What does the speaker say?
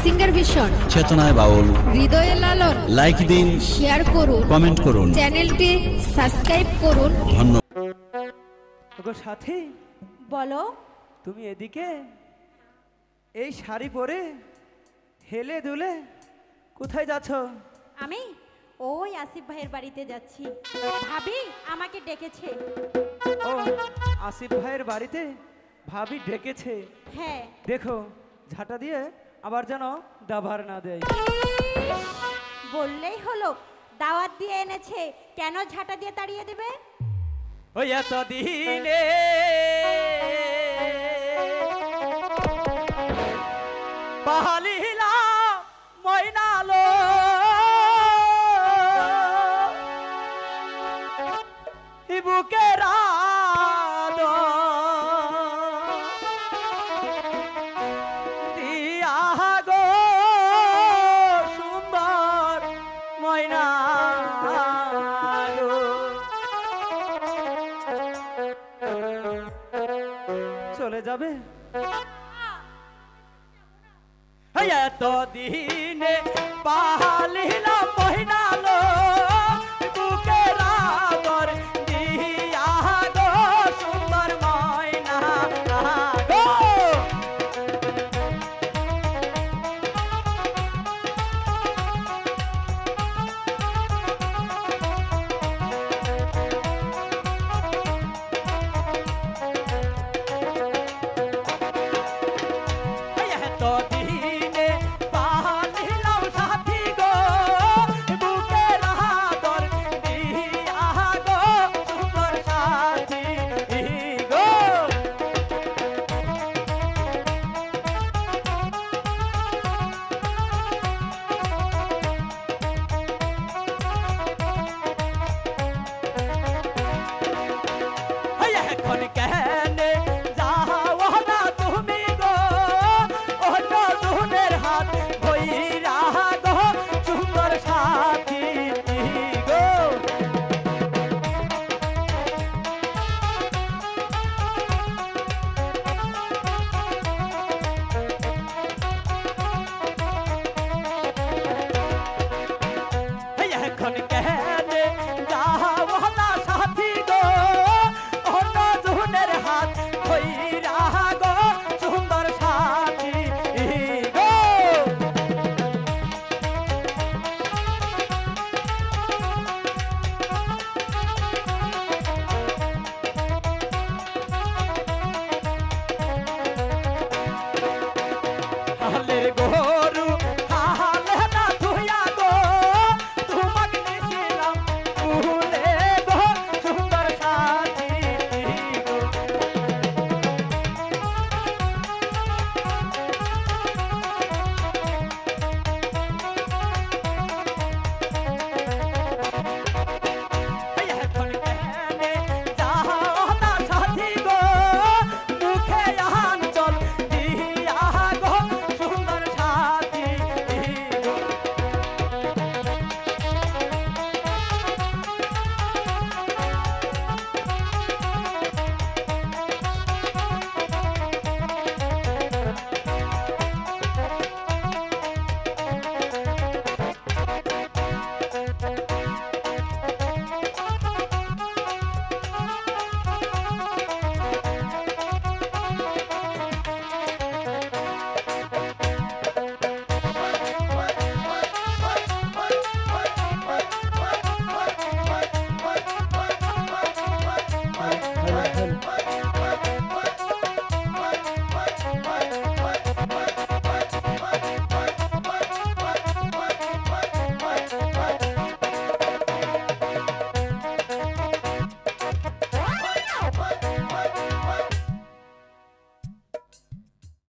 Singer vision, চেতনায় বাউল, হৃদয়ে লালন। Like দিন, শেয়ার করুন, কমেন্ট করুন, চ্যানেলটি সাবস্ক্রাইব করুন। ধন্যবাদ। সাথী বলো। তুমি এদিকে এই শাড়ি পরে হেলে দুলে কোথায় যাচ্ছ? আমি ওই আসিফ ভাইয়ের বাড়িতে যাচ্ছি। ভাবি আমাকে ডেকেছে। ও আসিফ ভাইয়ের বাড়িতে ভাবি ডেকেছে। হ্যাঁ। দেখো ঝাঁটা দিয়ে আবার যেন দাবার না দেয়। বললেই হলো, দাওয়াত দিয়ে এনেছে, কেন ঝাঁটা দিয়ে তাড়িয়ে দেবে? ওই এতদিনে পাহালিলা ময়নালো বুকের দিয়া গো সুন্দর ময়না চলে যাবে এতদিনে পাহালিলা মহিনালো বুকের আদর দিয়া গো সুন্দর ময়না গো। তো